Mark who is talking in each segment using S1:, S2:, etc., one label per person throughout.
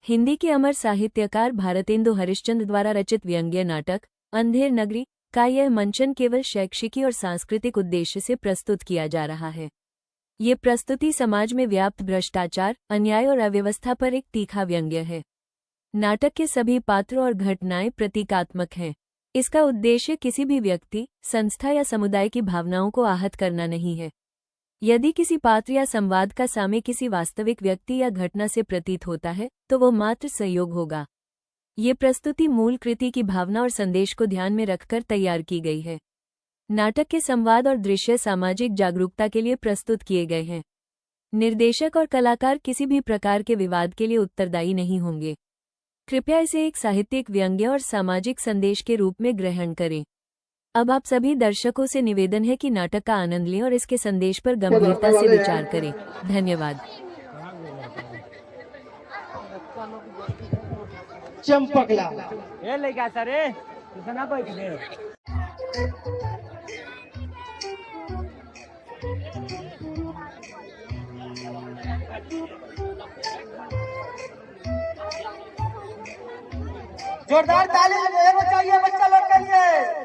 S1: हिंदी के अमर साहित्यकार भारतेंदु हरिश्चंद्र द्वारा रचित व्यंग्य नाटक अंधेर नगरी का यह मंचन केवल शैक्षिकी और सांस्कृतिक उद्देश्य से प्रस्तुत किया जा रहा है। ये प्रस्तुति समाज में व्याप्त भ्रष्टाचार, अन्याय और अव्यवस्था पर एक तीखा व्यंग्य है। नाटक के सभी पात्र और घटनाएं प्रतीकात्मक हैं। इसका उद्देश्य किसी भी व्यक्ति, संस्था या समुदाय की भावनाओं को आहत करना नहीं है। यदि किसी पात्र या संवाद का साम्य किसी वास्तविक व्यक्ति या घटना से प्रतीत होता है, तो वो मात्र संयोग होगा। ये प्रस्तुति मूल कृति की भावना और संदेश को ध्यान में रखकर तैयार की गई है। नाटक के संवाद और दृश्य सामाजिक जागरूकता के लिए प्रस्तुत किए गए हैं। निर्देशक और कलाकार किसी भी प्रकार के विवाद के लिए उत्तरदायी नहीं होंगे। कृपया इसे एक साहित्यिक व्यंग्य और सामाजिक संदेश के रूप में ग्रहण करें। अब आप सभी दर्शकों से निवेदन है कि नाटक का आनंद लें और इसके संदेश पर गंभीरता से विचार करें। धन्यवाद।
S2: चंपकला
S3: ये लेगा सर कितना बैठ गए।
S2: जोरदार ताली चाहिए बच्चा लोग के लिए।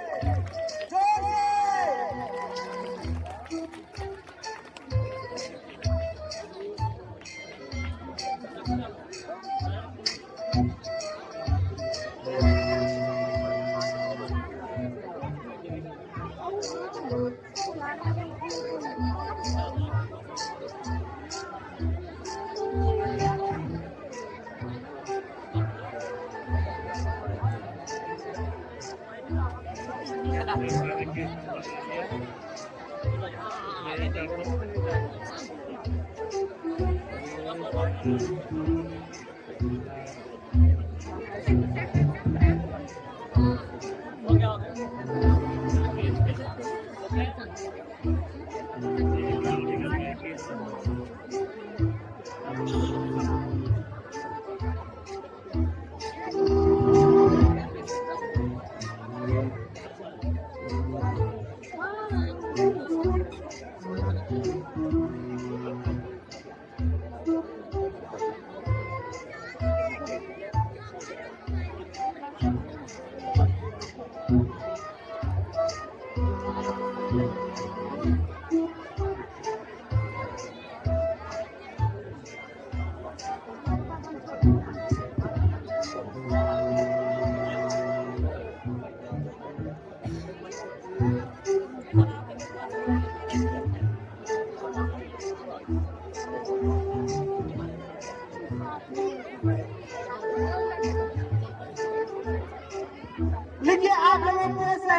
S2: लिखिए आप लोगों से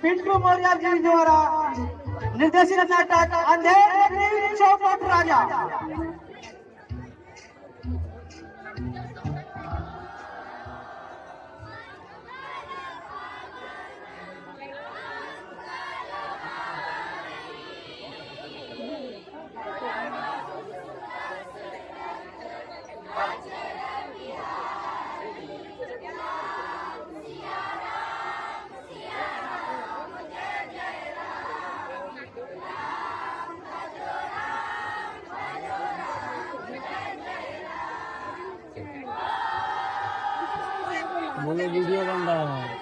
S2: पिंटू मौर्य जी द्वारा निर्देशित नाटक अंधेर नगरी चौपट राजा।
S3: बोलो वीडियो बन रहा है।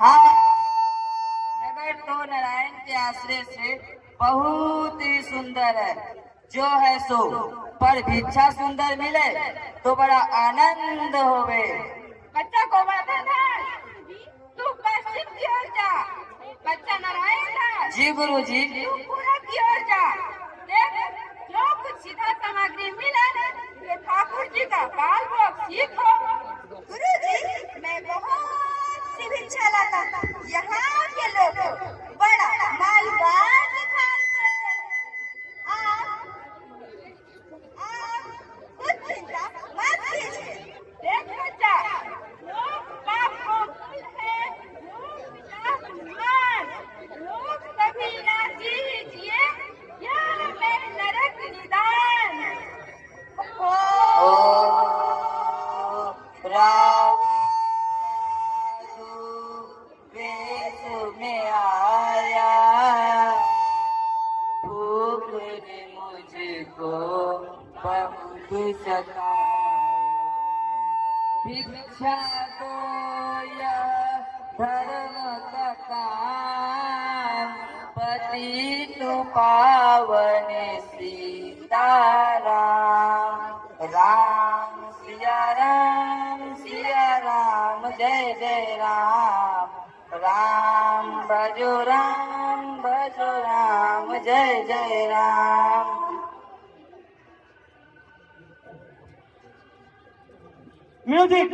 S2: हाँ, नगर तो नारायण के आश्रय से बहुत ही सुंदर है। जो है सो पर भिक्षा सुंदर मिले तो बड़ा आनंद होवे।
S4: बच्चा को बाधा था, तू पश्चिम की ओर जा। बच्चा नारायण था,
S2: जी गुरु जी।
S4: तू पूरब की ओर जा। देख, जो कुछ सीधा सामग्री मिला ये ठाकुर जी का बाल भोग सीखो। गुरु जी, मैं बहुत सी भिक्षा लाता। यहाँ के लोग बड़ा मालदार दिखाई पड़ते हैं। आप कुछ चिंता मत कीजिए। देख बच्चा, लोग बाप को भूल है, लोग पिता सम्मान, लोग कभी ना कीजिए, यह मैं नरक निदान।
S2: राम वेश में आया, भूख ने मुझको बहुत सताया। भिक्षा दो या धर्म का काम, पति तो पावन सीताराम। राम सिया राम जय जय राम। राम भजो राम जय जय राम।
S3: म्यूजिक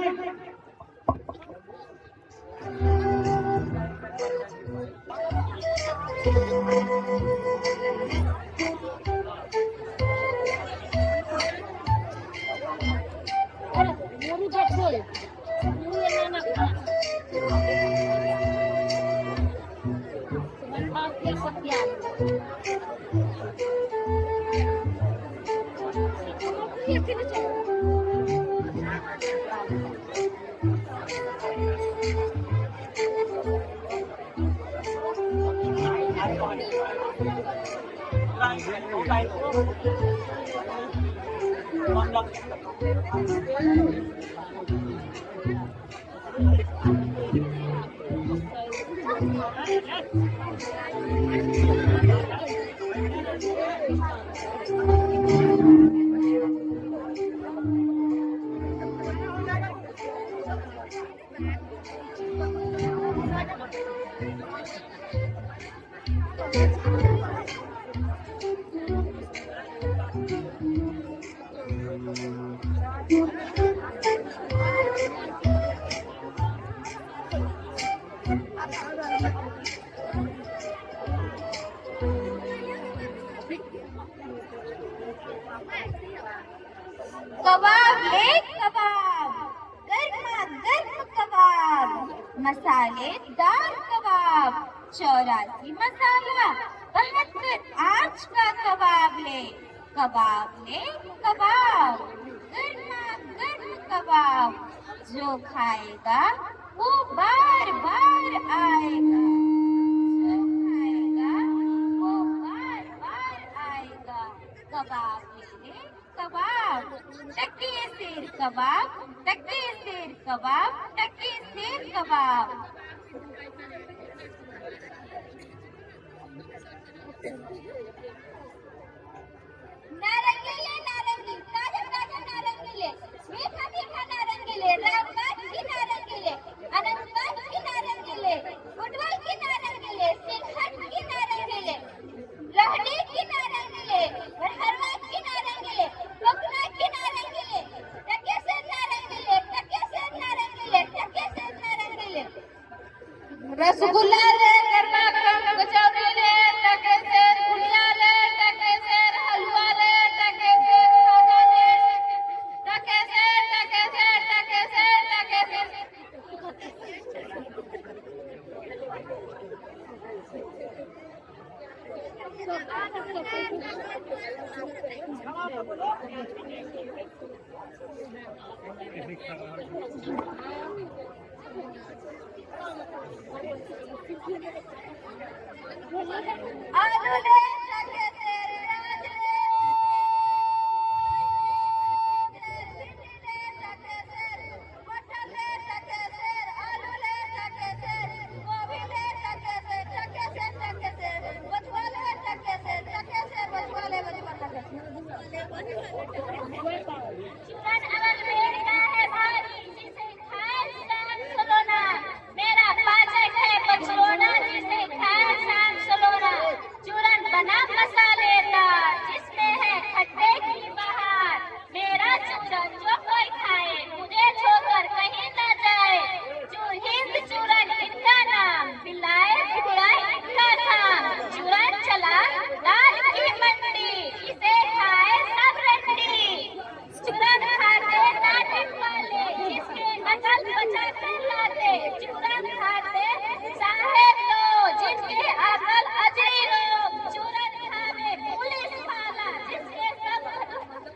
S4: कबाब ले कबाब, गर्मा गर्म कबाब, मसालेदार कबाब, 84 मसाला 72 आंच का कबाब ले कबाब, गर्मा गर्म कबाब। जो खाएगा वो बार बार आएगा, जो खाएगा वो बार बार आएगा। कबाब ले कबाब, टक्के सेर कबाब, टक्के सेर कबाब, टक्के सेर कबाब। नारंगी ले नारंगी, ताजा ताजा नारंगी ले, मीठा मीठा नारंगी ले, रामबाग की नारंगी ले, अनंतबाग की नारंगी ले, उडवल की नारंगी ले, सिलहट आलू ले टके सेर, प्याज ले भिंडी ले टके सेर, मटर ले टके सेर, आलू ले टके सेर, गोभी ले टके सेर, बथुआ ले टके सेर, बथुआ ले टके चूरन अमल मेरा है भारी, जिसे खाए शाम सलोना, मेरा पाचक है बछरोना, जिसे खाए शाम सलोना, चूरन बना मसालेदार, जिसमें है खट्टे की बहार, मेरा चूरन जो कोई खाए, मुझे छोड़कर कहीं न जाए, हिंद चूरन इनका नाम, बिलाए बिलाए इनका नाम, चूरन चला लाल की मंडी, इसे खाए सब रंडी, चूरन खाते नाटक वाले, जिसके अकल बचाते लाते, चूरन खाते साहेब लोग, जिनके अकल अजरी लोग, चूरन खावे पुलिस वाला, जिसके सब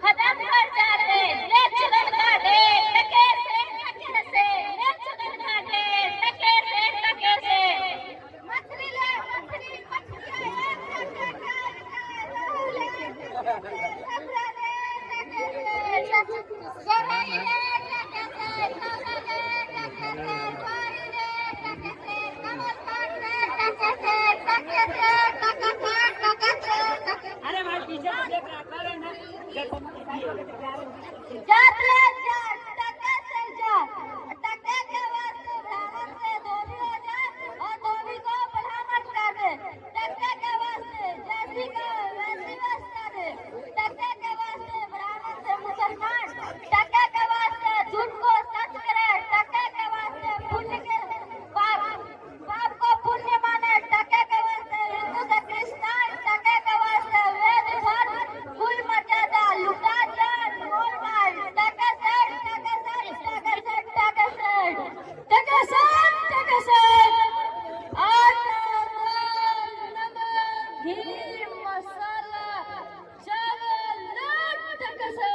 S4: खत्म कर जाते, ले चूरन काटे टके से, ले चूरन काटे टके से, मछली ले मछली,
S3: अरे भाई पीछे से देख रहा करे ना
S4: जात ले जात, टके से जात, टके के वास्ते ब्राह्मण से धोबी हो जाए और धोबी को ब्राह्मण कर दे, टके के वास्ते जैसी का वैसी वास्ता दे, टके के वास्ते ब्राह्मण से मुसलमान, टके के वास्ते झूठ को सच करे, टके के वास्ते पुण्य के पाप को पुण्य माने, टके के वास्ते हिंदू से क्रिश्चियन, टके के वास्ते वेद धर्म कुल मर्यादा लुटा जान मोल मार, टके से घी मसाला चावल टके से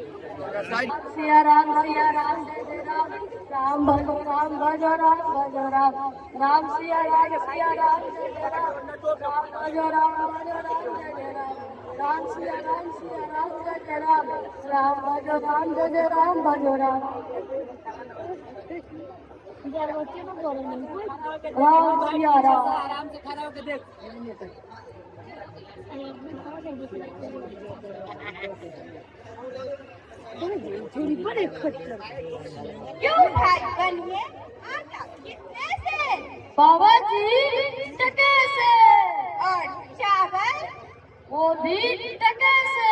S4: सिया राम जय जय राम, राम भजो राम भजो राम भजो राम, राम सिया राम जय जय राम, राम भजो राम जय जय राम, राम सिया राम जय जय राम, राम भजो राम जय जय राम भजो राम, राम सिया राम।
S3: आराम से खड़ा होकर देख
S4: क्यों भाई बनिए आटा कितने से? बाबा जी टके से। और चावल? वो भी टके से।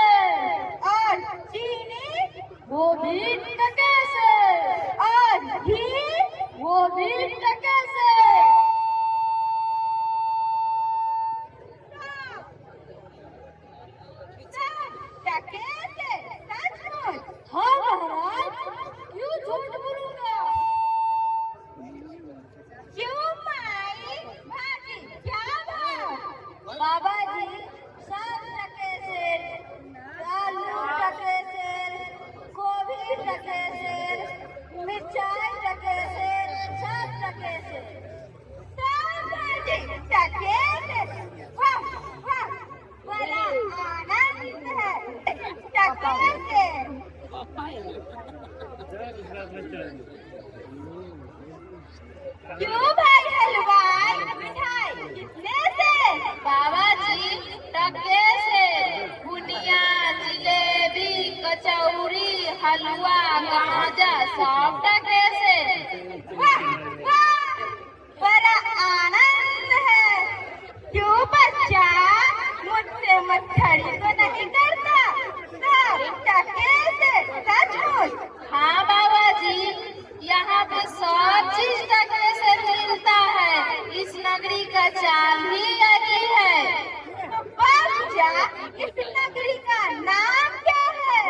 S4: और चीनी? वो भी टके से। और घी? वो भी टके से। टके से? सचमुच? हाँ महाराज, क्यों झूठ बोलूंगा? क्यों माई? भाजी क्या भाव? बाबा जी सब टके से, आलू टके से, गोभी कैसे? क्यों भाई हलवाई, मिठाई कितने से?
S5: बाबा जी टके से बुनिया, जिलेबी, कचौरी, हलवा, गाजा सब टके से।
S4: वाह वाह, बड़ा आनंद है। क्यों बच्चा, मुझसे मच्छरी तो नहीं करता? सब टके से, सचमुच?
S5: हाँ बाबा जी, यहाँ पे सब चीज टके से मिलता है। इस नगरी का चाल ही यही है।
S4: तो बच्चा, इस नगरी का नाम क्या है?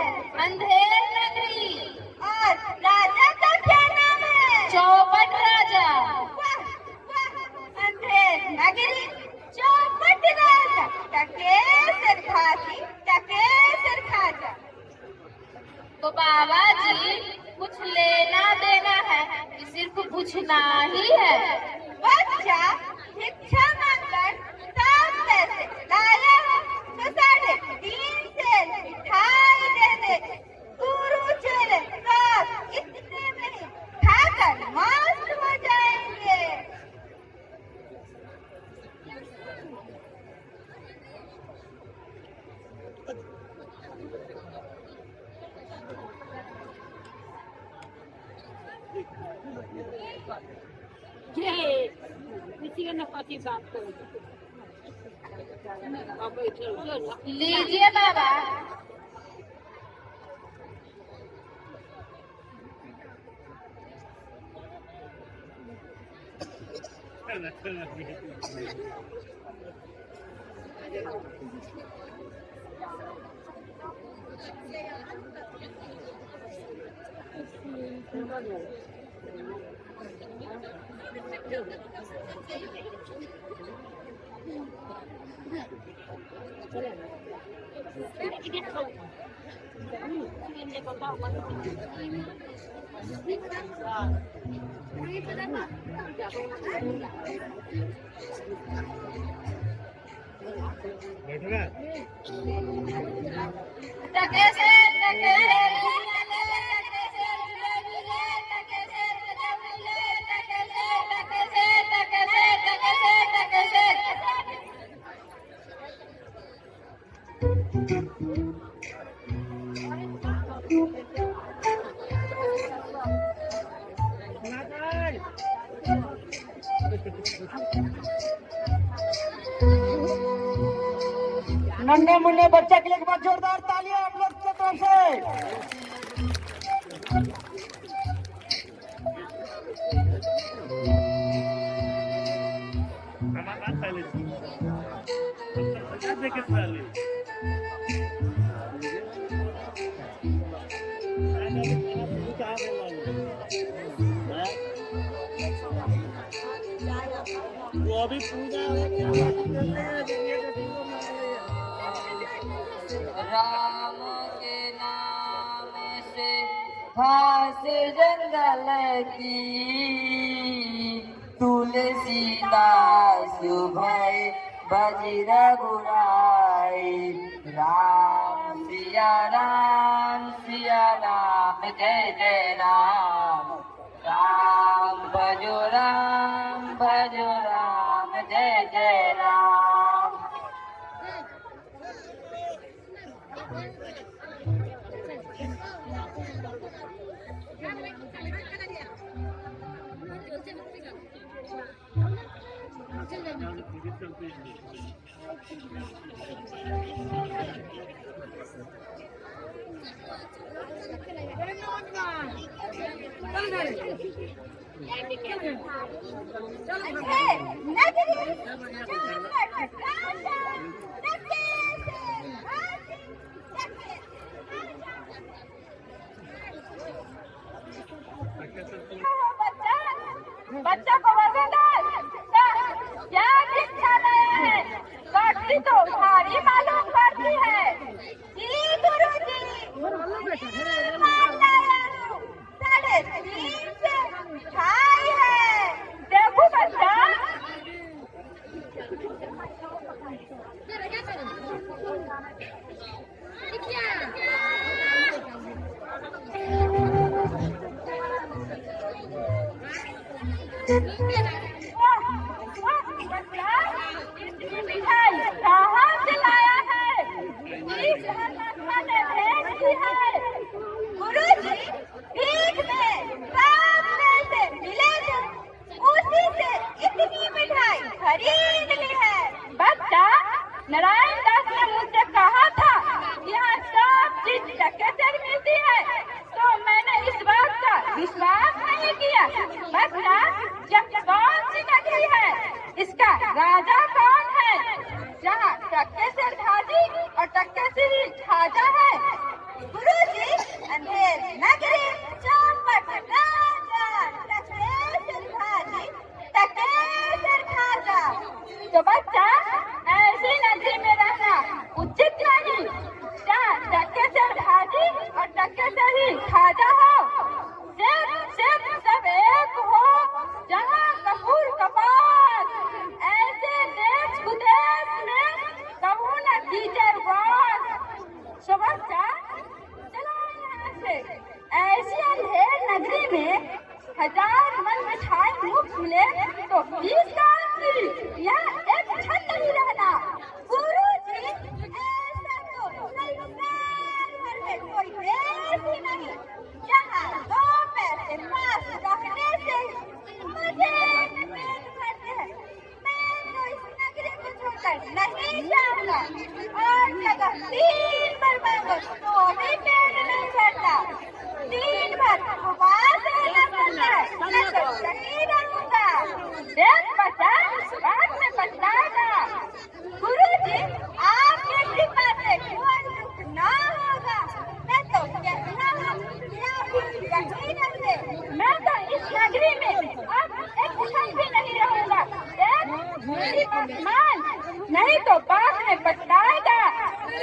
S5: अंधेर नगरी।
S4: और राजा का क्या नाम है?
S5: चौपट राजा।
S4: वाह वाह, अंधेर नगरी, चौपट राजा, टकेसर खाती, टकेसर खाता।
S5: तो बाबा जी कुछ लेना देना है कि सिर्फ पूछना ही है?
S4: बच्चा, भिक्षा मांगकर 7 पैसे लाया हो तो 3.5 से मिठाई दे दे। गुरु चले सब इतने में ही खाकर मस्त हो जाएंगे।
S3: ये किसी का नफाती बात करो। अब चलो
S5: लीजिए बाबा। टके से
S2: नन्हे मुन्ने बच्चे के लिए एक बार जोरदार तालियां आप लोग की तरफ से।
S6: वो अभी पूजा
S2: राम के नाम से घास जंगल की, तुलसीदास भय बजर बुराई। राम सिया राम जय जय राम। राम भजो राम जय जय राम।
S4: बच्चा को वजनदार क्या शिक्षा लाया है? काटती तो भारी मालूम पड़ती है। जी गुरु जी, मान लाया हूँ, 3.5 से मिठाई है। देखो बच्चा,
S5: क्या
S4: वाह, वाह, बच्चा, इतनी मिठाई कहाँ से लाया है? इस धर्मात्मा ने भेज दी है। गुरुजी, भीख में सामने से मिले थे, उसी से इतनी मिठाई खरीद ली है। बच्चा, नारायण दास ने मुझसे कहा था यहाँ सब चीज टके से मिलती है, तो मैंने इस बात का विश्वास नहीं किया। बच्चा, जब कौन सी नगरी है, इसका राजा कौन है, जहाँ टक्के से ढाजी और टक्के से ढाजा है? गुरुजी, अंधेर नगरी, चौपट राजा, टक्के से ढाजी, टक्के से ढाजा। तो बच्चा, ऐसी नगरी में रहना उचित नहीं, जहाँ टक्के से ढाजी और टक्के से ही ढाजा हो। सिर्फ सब एक हो, जहाँ कपूर कपास। ऐसे देश विदेश में कबू न कीजिए वास। तो बच्चा, चलो यहाँ से। ऐसी अंधेर नगरी में 1000 मन मिठाई मुफ्त मिले तो 20 का अंतरी, यहाँ एक क्षण नहीं रहना। गुरुजी, ऐसा तो संसार भर में कोई देश ही नहीं, जहाँ 2 पैसे पास रखने से मुझे पेट भरते हैं। मैं तो इस नगरी को छोड़कर नहीं जाऊंगा, और जगह 3 बार मांगो तो भी पेट नहीं भरता। 3 बार उपवास रहना पड़ता है, मैं तो नहीं रहूंगा। देख बच्चा, बाद में पछताएगा। गुरुजी, आपके कृपा से कोई दुख ना होगा। मैं तो कहता हूँ, यकीनन से मैं तो इस नगरी में अब एक क्षण भी नहीं रहूंगा। देख, मेरी बात मान, नहीं तो बाद में पछताएगा।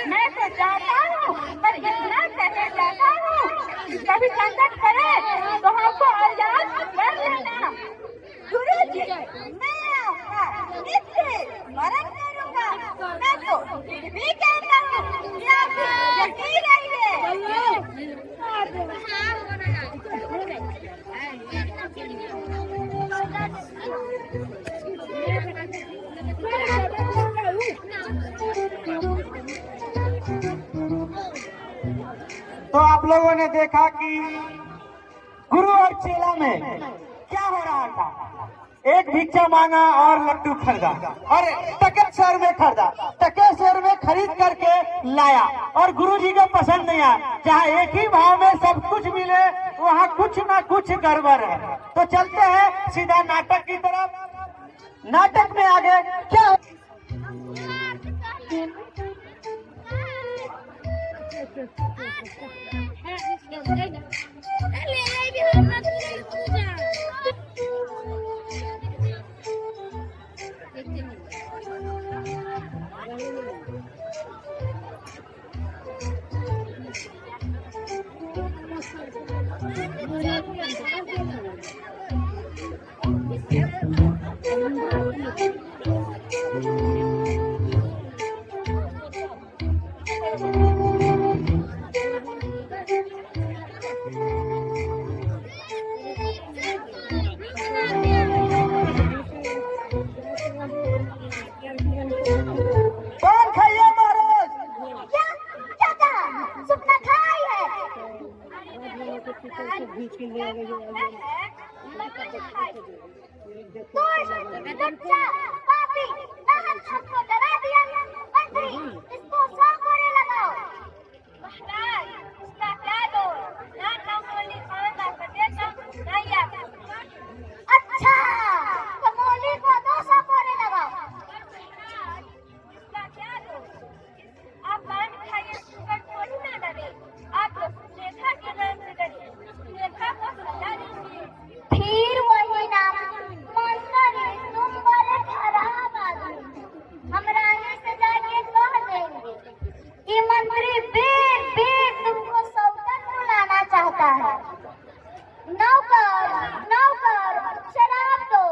S4: मैं तो जाता हूँ, पर इतना कहना चाहता हूँ, कभी संकट करे तो हमको आजाद कर देना। गुरुजी, मैं आपका नित्य स्मरण करूंगा। मैं तो फिर भी कहता हूँ कि आप यकीन रहिए।
S7: तो आप लोगों ने देखा कि गुरु और चेला में क्या हो रहा था। एक भिक्षा मांगा और लड्डू खरीदा और टके शहर में खरीदा, टके शहर में खरीद करके लाया और गुरुजी को पसंद नहीं आया। जहाँ एक ही भाव में सब कुछ मिले, वहाँ कुछ ना कुछ गड़बड़ है। तो चलते हैं सीधा नाटक की तरफ। नाटक में आगे क्या कौन खाइए महाराज?
S4: क्या कहा? सुपना खाई है। बच्चा, पापी, नाहक हमको डरा दिया। मंत्री, इसको 100 कोड़े लगाओ। महाराज, उसका क्या दो? ना कमोली खाना देता, ना या। अच्छा, कमोली को 200 कोड़े लगाओ। इसका क्या दो? आप पान खाइए, पर थोड़ी ना डरे। आप तो सुलेखा के नाम से डरिए। सुलेखा को सजा दीजिए। फिर वही नाम, मंत्री, तुम बड़े खराब आदमी। हम रानी से जाके कह देंगे कि मंत्री बेर तुमको सौतन बुलाना चाहता है। नौकर, नौकर, शराब दो।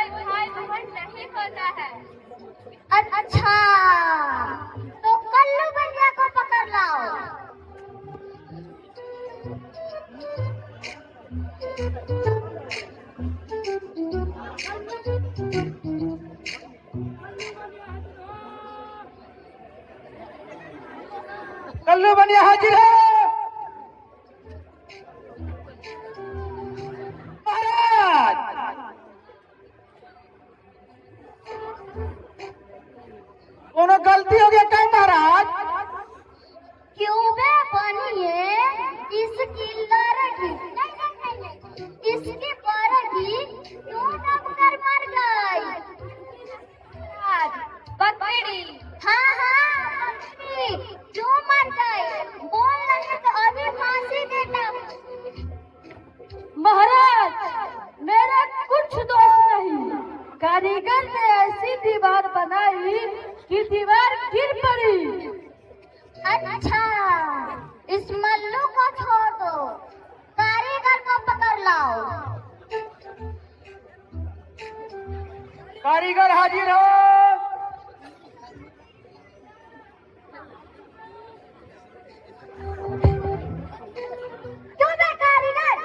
S5: कोई भाई बहन नहीं होता है। अच्छा, तो कल्लू बनिया को पकड़ लाओ।
S7: कल्लू बनिया हाजिर है। महाराज, कोनो गलती हो गया क्या महाराज?
S5: क्यों बे बनिए, इसकी लड़की इसकी बरगी क्यों डॉक्टर मर गई? बकरी। हाँ हाँ, बकरी क्यों मर गई? बोल नहीं तो अभी फांसी देता।
S8: महाराज, मेरा कुछ दोष नहीं। कारीगर ने ऐसी दीवार बनाई कि दीवार गिर पड़ी।
S5: अच्छा, इस मल्लू को छोड़ दो, कारीगर को पकड़ लाओ।
S7: कारीगर हाजिर हो।
S5: क्यों बे कारीगर,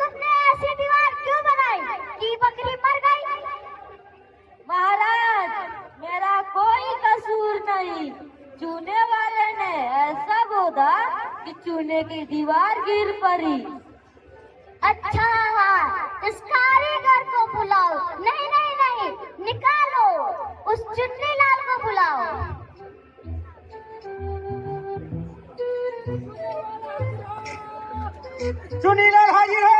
S5: तुमने ऐसी दीवार क्यों बनाई कि बकरी मर गई?
S8: महाराज, मेरा कोई कसूर नहीं। चूने वाले ने ऐसा गोदा कि चूने की दीवार गिर पड़ी।
S5: अच्छा, इस कारीगर को बुलाओ। नहीं नहीं नहीं, निकालो, उस चुन्नी लाल को बुलाओ।
S7: चुनीलाल हाजिर हो।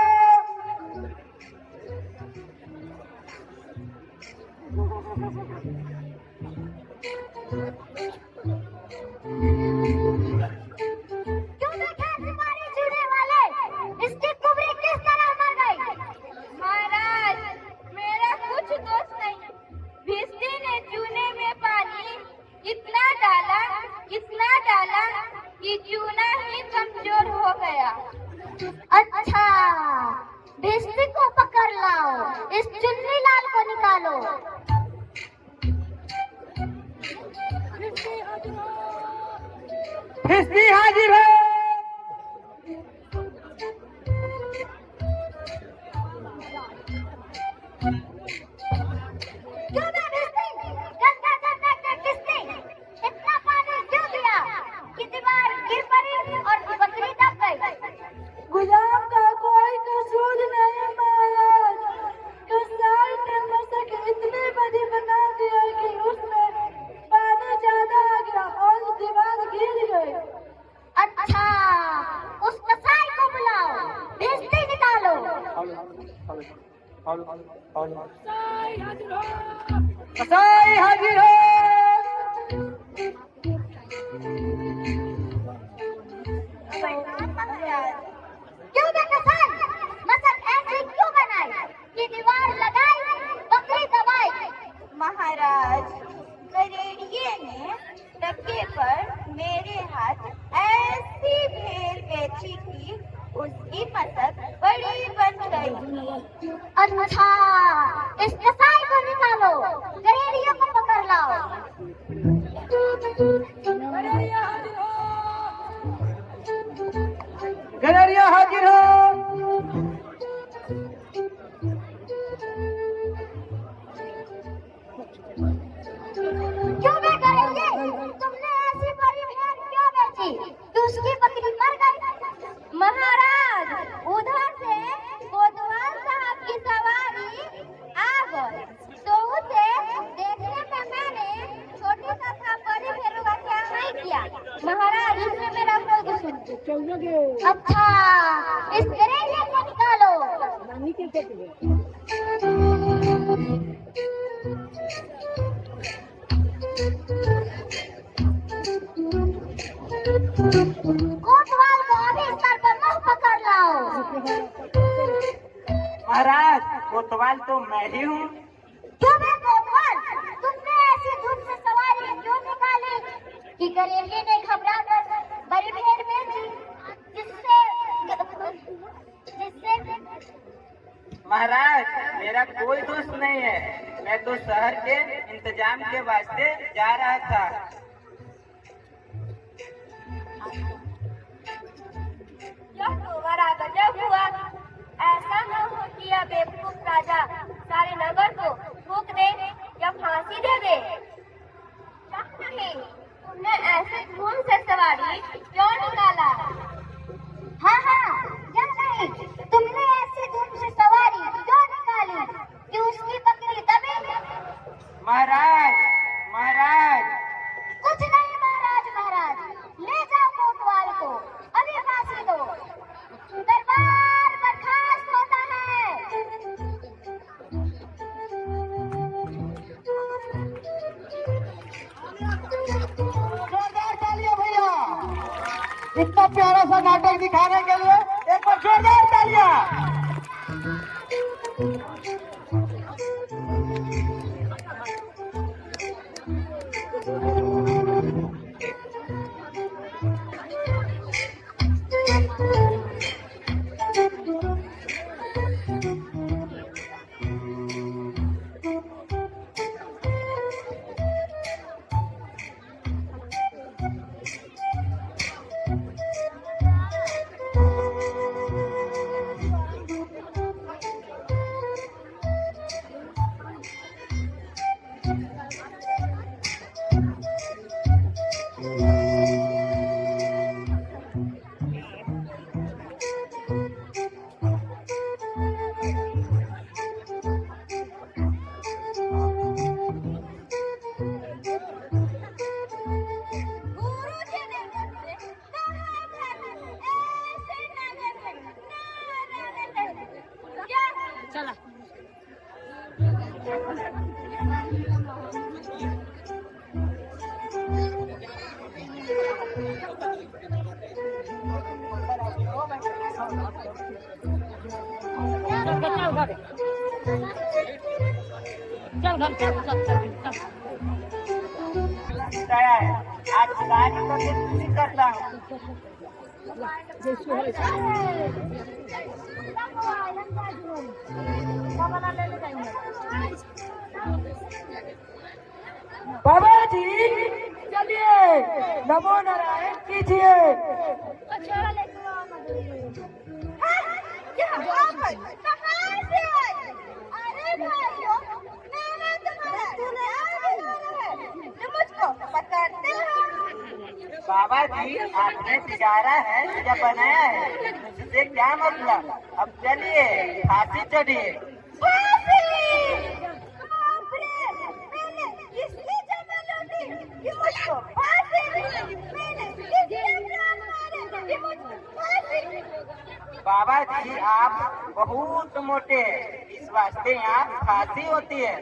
S5: क्यों देखा तुम्हारी चूने वाले, इसकी कुबरी किस तरह मर गई? महाराज, मेरा कुछ दोष नहीं। भिस्ती ने चूने में पानी इतना डाला कि चूना ही कमजोर हो गया। अच्छा, भिस्ती को पकड़ लाओ, इस चुन्नी लाल को निकालो।
S7: फिस्ती हाजिर है।
S5: क्यों बे भिस्ती, गंगा गंगा के किसने इतना पानी क्यों दिया कि दीवार गिर पड़ी और बकरी दब गई?
S8: गुलाम का कोई कसूर नहीं महाराज। कसाई ने मशक इतनी बड़ी बना दिया कि उसमें पानी ज्यादा आ गया और दीवार गिर गई।
S5: अच्छा, उस कसाई को बुलाओ, भिस्ती निकालो।
S7: कसाई हाजिर हो।
S5: क्यों बे कसाई, मशक ऐसी क्यों बनाई कि दीवार लगाई, बकरी दबाई? महाराज, गरेड़िए ने डब्बे पर मेरे हाथ ऐसी भेड़ बेची कि उसकी मशक बड़ी बन गई। अच्छा, इस कसाई को निकालो, गरेड़ियों को पकड़ लाओ।
S7: गलेरिया हाजिर हो।
S5: क्यों बे गरेड़िए, तुमने ऐसी बड़ी भेड़ क्यों बेची कि उसकी बकरी मर गई? महाराज, उधर से कोतवाल साहब की सवारी आ गई, तो उसे देखने में मैंने छोटी सा था बड़ी भेड़ों का क्या नहीं किया। महाराज, इसमें मेरा कोई कसूर नहीं। अच्छा, इस गरेड़िए को निकालो। कोतवाल को अभी सर पर मुंह पकड़ लाओ।
S7: महाराज, कोतवाल तो मैं ही हूँ।
S5: क्यों बे कोतवाल, तुमने ऐसी धूप में सवारी क्यों निकाली कि गरेड़िए ने घबरा कर बड़ी भेड़ बेची, जिससे
S2: महाराज, मेरा कोई दोस्त नहीं है। मैं तो शहर के इंतजाम के वास्ते जा रहा था।
S5: यह तो बड़ा गजब हुआ। ऐसा न हो कि यह बेवकूफ राजा सारे नगर को फूंक दे या फांसी दे दे। नहीं, तुमने ऐसे धूम से सवारी क्यों निकाला? हाँ, या नहीं, तुमने ऐसे धूम से सवारी क्यों निकाली कि उसकी बकरी दबे?
S2: महाराज
S5: कुछ नहीं महाराज, ले जाओ कोतवाल को, अभी फांसी दो। दरबार बर्खास्त होता है।
S7: जोरदार तालियां भैया, इतना प्यारा सा नाटक दिखाने के लिए एक बार जोरदार तालियां।
S3: चला चल घर
S2: आज गाड़ी को नहीं करता हूँ।
S7: बाबा जी चलिए, नमो नारायण कीजिए।
S5: अरे भाइयों, मैंने तुम्हारा मुझको पकड़ते हो।
S2: बाबा जी आपने सिगारा है या बनाया है, इससे क्या मतलब? अब चलिए फांसी चढ़िए। बाबा जी आप बहुत मोटे हैं, इस वास्ते यहाँ फांसी होती है।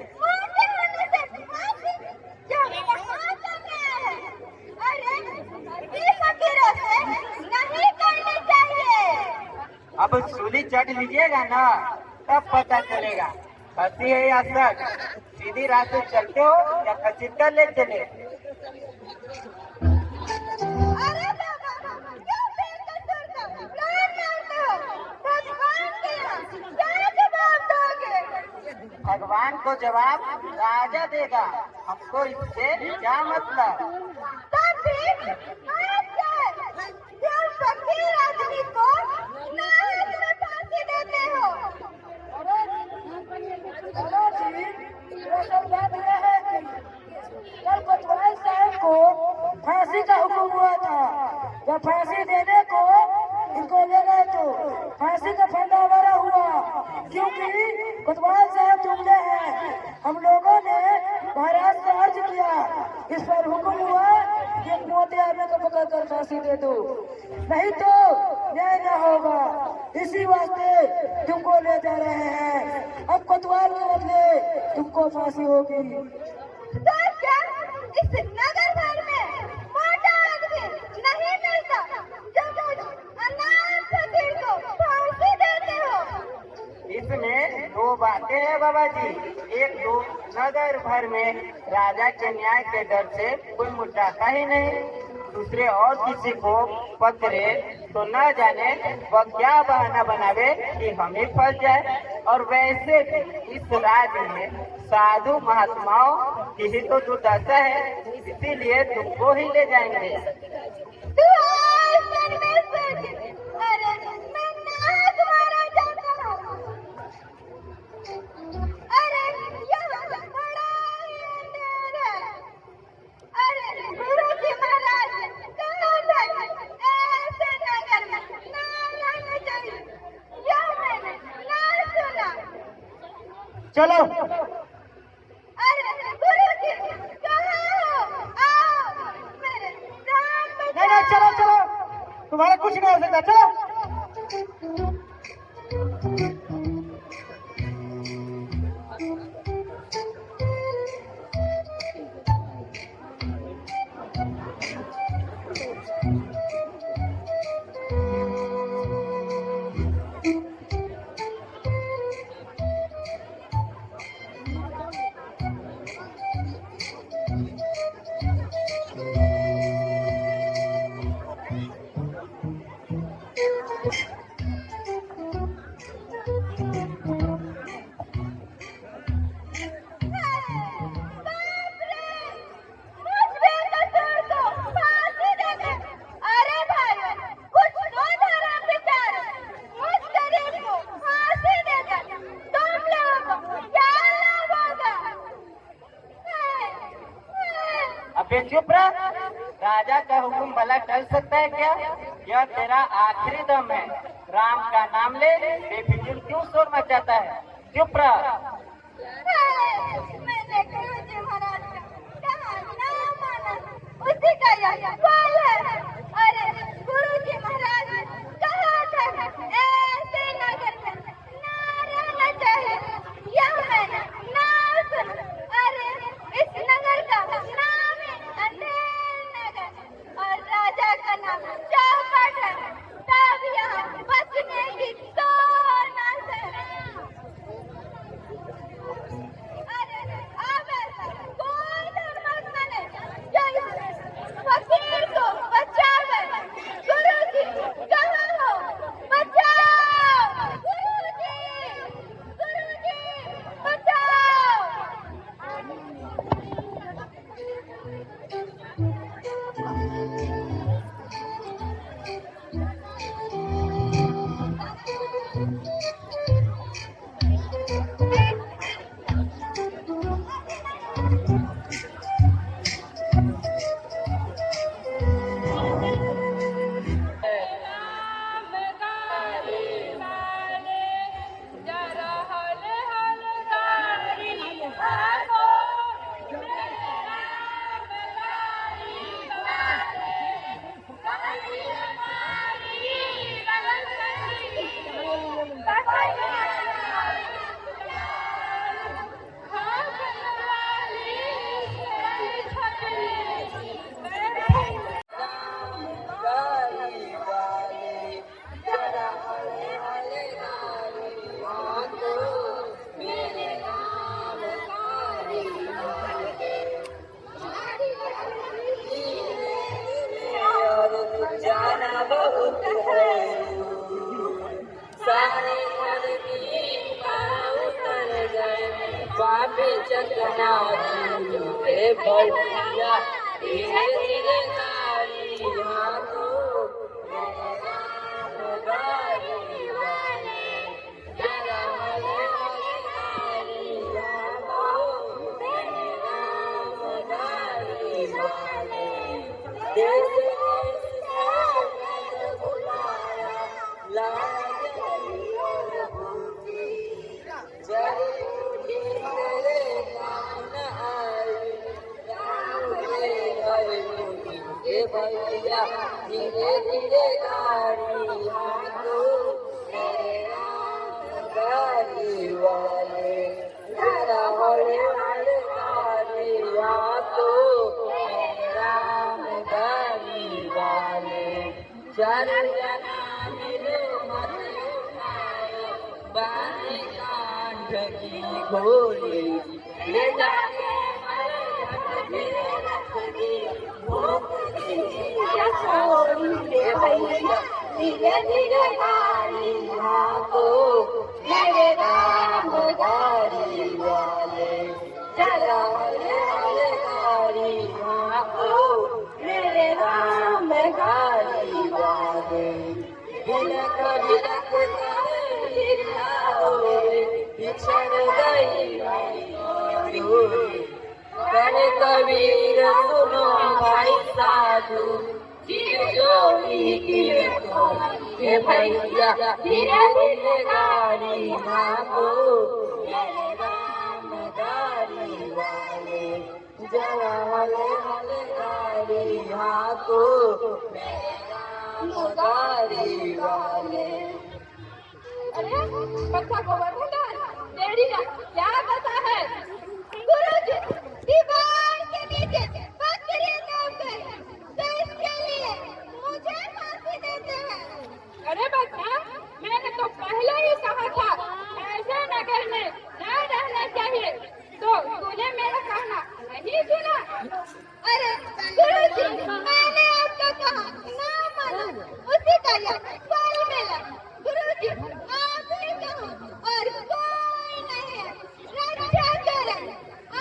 S2: अब सूली चढ़ लीजिएगा ना, तब पता चलेगा हंसी है या सच। सीधी राह से चलते हो या खचिता ले चले? भगवान को जवाब राजा देगा, हमको इससे क्या मतलब?
S7: कल कोतवाल साहब को फांसी का हुक्म हुआ था, जब फांसी देने को इनको ले गए तो फांसी का फंदा हमारा हुआ, क्योंकि कोतवाल साहब जुमले हैं। हम लोगों ने महाराज से अर्ज किया, इस पर हुक्म हुआ कि एक मोटे आदमी को पकड़ कर फांसी दे दो, नहीं तो न्याय न होगा। इसी वास्ते तुमको ले जा रहे हैं। अब कोतवाल के बदले तुमको फांसी होगी।
S5: इस नगर भर में मोटा आदमी नहीं मिलता जो मुझ अनाथ फकीर को फांसी देते हो।
S2: इसमें दो बातें हैं बाबा जी। एक तो नगर भर में राजा के न्याय के डर से कोई मुटाता ही नहीं, दूसरे और किसी को पकड़े तो न जाने वह क्या बहाना बनावे कि हम ही फंस जाए। और वैसे भी इस राज्य में साधु महात्माओं की ही तो दुर्दशा है, इसीलिए तुमको ही ले जाएंगे।
S5: तू आज परमेश्वर की, अरे मैं नाक मारा जाता हूँ। अरे यहाँ बड़ा ही अंधेर है। अरे गुरु जी महाराज कहाँ तक ऐसे नगर में ना रहना चाहिए, यह मैंने ना सुना।
S7: चलो
S5: अरे गुरु जी कहाँ हो? आओ मेरे प्राण
S7: नहीं नहीं, चलो चलो, तुम्हारा कुछ नहीं हो सकता, चलो।
S2: अबे चुप रह, राजा का हुक्म भला टल सकता है क्या? यह तेरा आखिरी दम है, राम का नाम ले, बेफिजूल क्यों शोर मचाता है? चुप रह।
S5: मैंने गुरु जी महाराज का कहा ना माना, उसी का यह फल है। अरे गुरु जी महाराज कहा था ऐसे नगर में ना रहना चाहिए, यह मैंने ना सुना। अरे इस नगर का नाम है अंधेर नगर और राजा का नाम चौपट है, तब यहाँ बचने की कौन आस है? अरे अब ऐसा कोई धर्मात्मा नहीं जो इस फकीर को बचावे। गुरु जी कहाँ हो? बचाओ गुरु जी बचाओ।
S2: भैया धीरे धीरे गाड़ी हाथों गाड़ी वाले जरा हौले वाले गाड़ी हाथों राम गाड़ी वाले चल जना मिलो मत उठाए बानी कांठ की गोली ले जाके धीरे धीरे गाड़ी हाथों मेरे बिछड़ गई कर कबीर सुनो भाई साधु जोड़ी की ये भैया धीरे धीरे गाड़ी भागो मेरे राम गाड़ी वाले जरा हले हले गाड़ी भागो मेरे राम गाड़ी वाले।
S4: अरे बच्चा को बता तेरी क्या पता है? गुरुजी दीवार के नीचे बकरी नाम गई तो इसके लिए मुझे फांसी देते हैं। अरे बच्चा मैंने तो पहले ही कहा था ऐसे नगर में न रहना चाहिए, तो तूने मेरा कहना नहीं सुना। अरे गुरुजी मैंने आपका कहा ना माना, उसी का यह फल मिला। गुरुजी आप ही कहो और कोई नहीं, रक्षा करें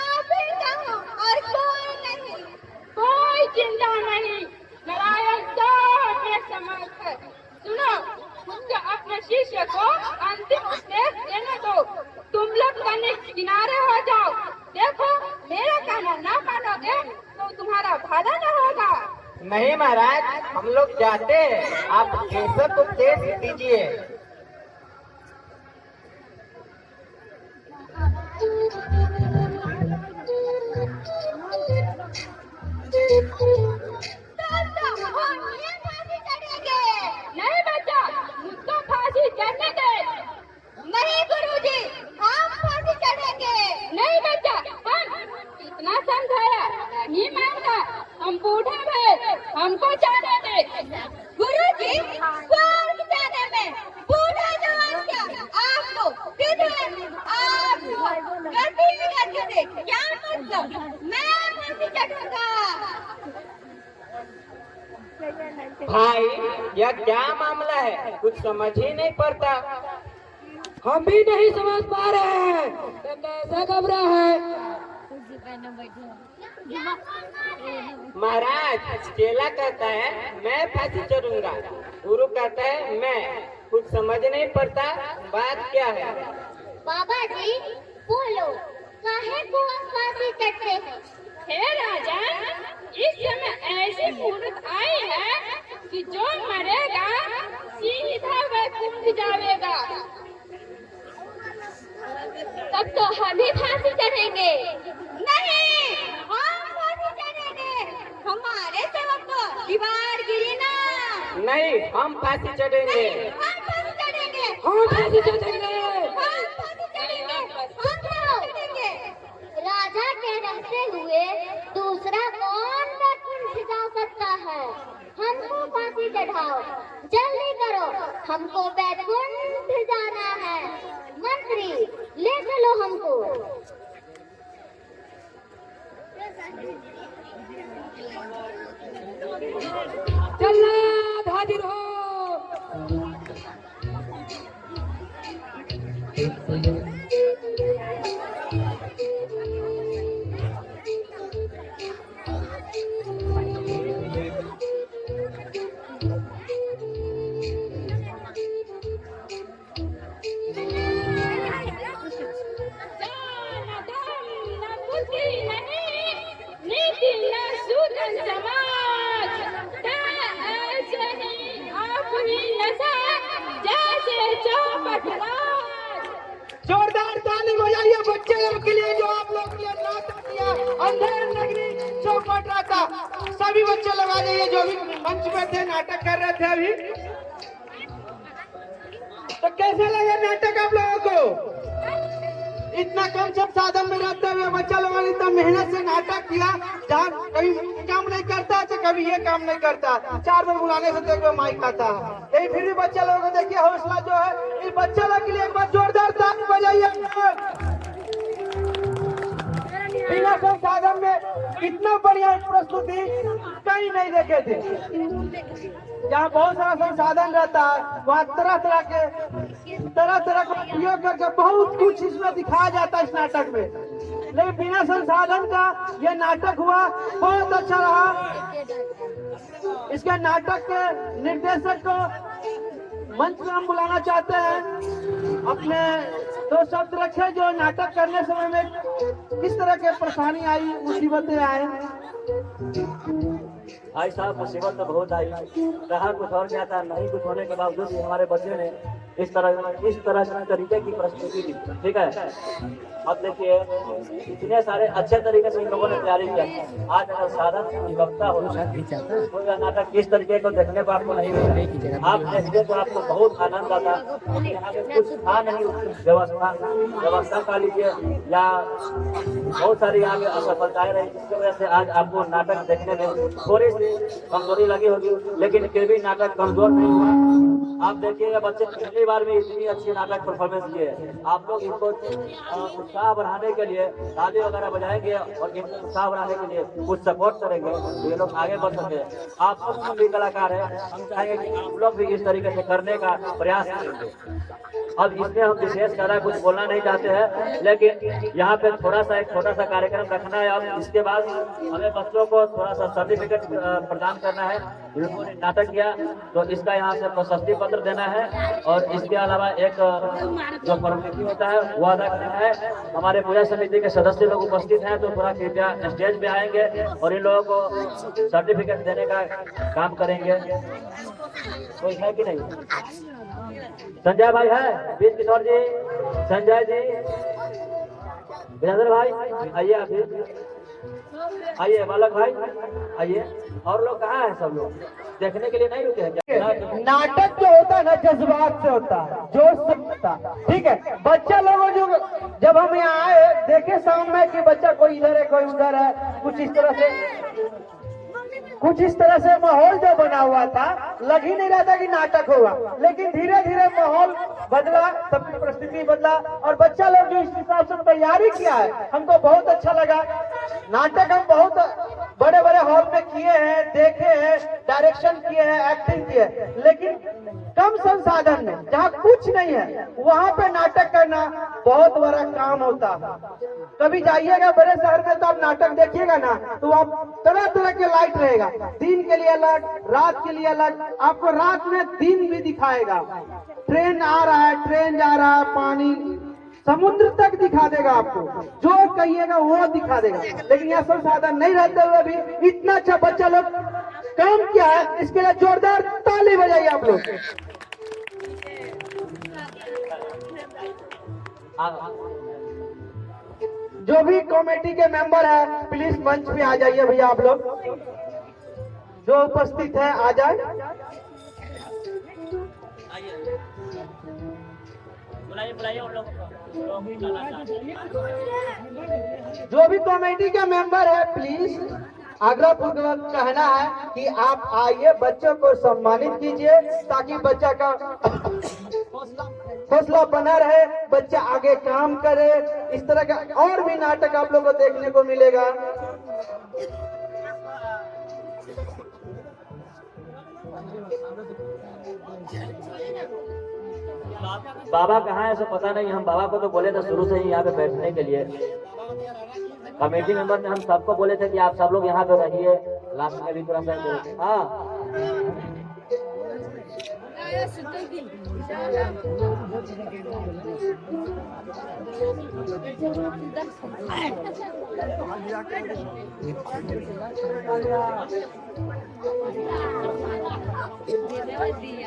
S4: आप ही कहो और कोई नहीं। कोई चिंता नहीं, नारायण सब में समर्थ है। सुनो मुझे अपने शिष्य को अंतिम उपदेश देने दो। तुम लोग किनारे हो जाओ। देखो मेरा कहना ना मानोगे तो तुम्हारा भला न होगा।
S7: नहीं महाराज, हम लोग जाते हैं, आप केसर उपदेश दीजिए।
S4: नहीं बच्चा मुझको फांसी चढ़ने दे। नहीं गुरुजी हम फांसी चढ़ेंगे। नहीं बच्चा हम इतना समझाया नहीं मानता, हम बूढ़े हैं, हमको जाने दे। गुरुजी स्वर्ग जाने में बूढ़ा जवान क्या, आपको आप गति करके दे क्या मतलब? मैं फांसी चढ़ूंगा।
S7: भाई यह क्या मामला है, कुछ समझ ही नहीं पड़ता।
S3: हम भी नहीं समझ पा रहे हैं कि कैसा घबरा है।
S7: महाराज चेला कहता है मैं फांसी चढ़ूंगा, गुरु कहता है मैं, कुछ समझ नहीं पड़ता बात क्या है।
S5: बाबा जी बोलो काहे को हम फांसी चढ़ते हैं?
S4: हे राजन, इस समय ऐसी मुहूर्त आई है कि जो मरेगा सीधा वैकुंठ जाएगा। तब तो हम भी फांसी चढ़ेंगे। नहीं हम फांसी चढ़ेंगे, हमारे सेवक को दीवार गिरी ना।
S7: नहीं हम फांसी चढ़ेंगे।
S4: हम फांसी चढ़ेंगे,
S3: हम फांसी चढ़ेंगे।
S4: हम फांसी चढ़ेंगे, हम फांसी चढ़ेंगे।
S5: राजा के रहते हुए दूसरा कौन वैकुंठ जा सकता है? हमको फांसी चढ़ाओ, जल्दी करो, हमको वैकुंठ जाना है। मंत्री ले चलो हमको।
S3: जल्लाद हाजिर हो। जोरदार ताली बजाइए बच्चे लोग के लिए जो आप लोग के लिए नाटक किया अंधेर नगरी चौपट रहा था। सभी बच्चे लोग आ जाइए जो भी मंच में थे, नाटक कर रहे थे अभी। तो कैसे लगा नाटक आप लोगों को? इतना कम सब साधन में रहते हुए बच्चा लोगों ने इतना मेहनत से नाटक किया, जहाँ कभी काम नहीं करता तो कभी ये काम नहीं करता, 4 बार बुलाने से देखो माइक आता है। लेकिन फिर भी बच्चा लोगों को देखिए हौसला जो है, इस बच्चा लोग के लिए एक बार जोरदार ताली बजाइए। बिना संसाधन में इतना बढ़िया प्रस्तुति कहीं नहीं देखे थे। जहाँ बहुत सारा संसाधन रहता है वहाँ तरह तरह का उपयोग करके बहुत कुछ इसमें दिखाया जाता है इस नाटक में। लेकिन बिना संसाधन का यह नाटक हुआ, बहुत अच्छा रहा। इसके नाटक के निर्देशक को मंच में हम बुलाना चाहते हैं, अपने तो शब्द रखे जो नाटक करने समय में किस तरह के परेशानी आई, मुसीबतें आए।
S6: भाई साहब मुसीबत तो बहुत आई, कहा कुछ और क्या था, नहीं कुछ होने के बावजूद भी हमारे बच्चे ने इस तरह तरीके की प्रस्तुति दी। ठीक है, अब देखिए इतने सारे अच्छे तरीके से इन लोगों ने तैयारी किया। आज अगर साधन वक्ता हो तो नाटक किस तरीके को देखने को आपको नहीं मिलेगा। आप देखिए तो आपको बहुत आनंद आता। यहाँ पे कुछ था नहीं व्यवस्था का लीजिए या बहुत सारी यहाँ पे असफलताएं रही, जिसकी वजह से आज आपको नाटक देखने में थोड़ी सी कमजोरी लगी होगी, लेकिन फिर भी नाटक कमजोर नहीं हुआ। आप देखिए ये बच्चे पहली बार में इतनी अच्छी नाटक परफॉर्मेंस किए। आप लोग इनको उत्साह बढ़ाने के लिए ताली वगैरह बजाएंगे और इनको उत्साह बढ़ाने के लिए कुछ सपोर्ट करेंगे तो ये लोग आगे बढ़ सके। आप लोग भी कलाकार हैं, हम चाहेंगे कि आप लोग भी इस तरीके से करने का प्रयास करेंगे। अब इसमें हम विशेष ज़्यादा कुछ बोलना नहीं चाहते हैं, लेकिन यहाँ पे थोड़ा सा एक छोटा सा कार्यक्रम रखना है। अब इसके बाद हमें बच्चों को थोड़ा सा सर्टिफिकेट प्रदान करना है। जिन्होंने नाटक किया तो इसका यहाँ से प्रशस्ति पत्र देना है और इसके अलावा एक जो फॉर्मेलिटी होता है वो अदा करना है। हमारे पूजा समिति के सदस्य लोग उपस्थित हैं तो थोड़ा कृपया स्टेज पे आएंगे और इन लोगों को सर्टिफिकेट देने का काम करेंगे। कोई है कि नहीं? संजय भाई है, बीज किशोर जी, संजय जी, वीरेंद्र भाई आइए, आप आइए, बालक भाई आइए। और लोग कहाँ हैं? सब लोग देखने के लिए नहीं रुके हैं क्या?
S3: नाटक जो होता है ना जज्बात से होता है, जोश से होता है। ठीक है, बच्चा लोगों जो जब हम यहाँ आए देखे शाम में कि बच्चा कोई इधर है कोई उधर है, कुछ इस तरह से माहौल जो बना हुआ था, लग ही नहीं रहा था कि नाटक होगा। लेकिन धीरे धीरे माहौल बदला, सबकी परिस्थिति बदला और बच्चा लोग जो इस हिसाब से तैयारी किया है हमको बहुत अच्छा लगा। नाटक हम बहुत बड़े बड़े हॉल में किए हैं, देखे हैं, डायरेक्शन किए हैं, एक्टिंग किए हैं, लेकिन कम संसाधन में जहाँ कुछ नहीं है वहाँ पे नाटक करना बहुत बड़ा काम होता है। कभी जाइएगा बड़े शहर में तो आप नाटक देखिएगा ना तो आप तरह तरह के लाइट रहेगा, दिन के लिए अलग, रात के लिए अलग, आपको रात में दिन भी दिखाएगा। ट्रेन आ रहा है, ट्रेन जा रहा है, पानी समुद्र तक दिखा देगा, आपको जो कहिएगा वो दिखा देगा। लेकिन यह संसाधन नहीं रहते हुए भी इतना अच्छा बच्चा लोग काम किया है, इसके लिए जोरदार ताली बजाइए आप लोग। जो भी कमेटी के मेंबर है प्लीज मंच पे आ जाइए भैया, आप लोग जो उपस्थित है आ जाए।
S6: बुलाइए उन लोगों को।
S3: जो भी कमेटी के मेंबर है प्लीज आग्रह पूर्वक कहना है कि आप आइए, बच्चों को सम्मानित कीजिए ताकि बच्चा का हौसला बना रहे, बच्चा आगे काम करे। इस तरह का और भी नाटक आप लोगों को देखने को मिलेगा।
S6: बाबा कहाँ है सो पता नहीं। हम बाबा को तो बोले थे शुरू से ही यहाँ पे बैठने के लिए। कमेटी मेंबर ने हम सबको बोले थे कि आप सब लोग यहाँ पे रहिए, लास्ट में भी थोड़ा सा। हाँ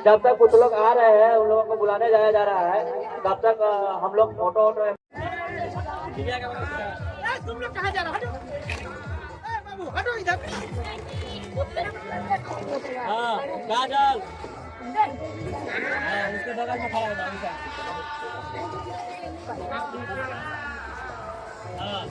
S6: जब तक कुछ लोग आ रहे हैं उन लोगों को बुलाने जाया जा रहा है, तब तक हम लोग फोटो वोटो।
S8: तुम लोग कहाँ जा रहे हो? बाबू हटो इधर।
S6: हाँ काजल, उसके बगल में खड़ा होगा। हाँ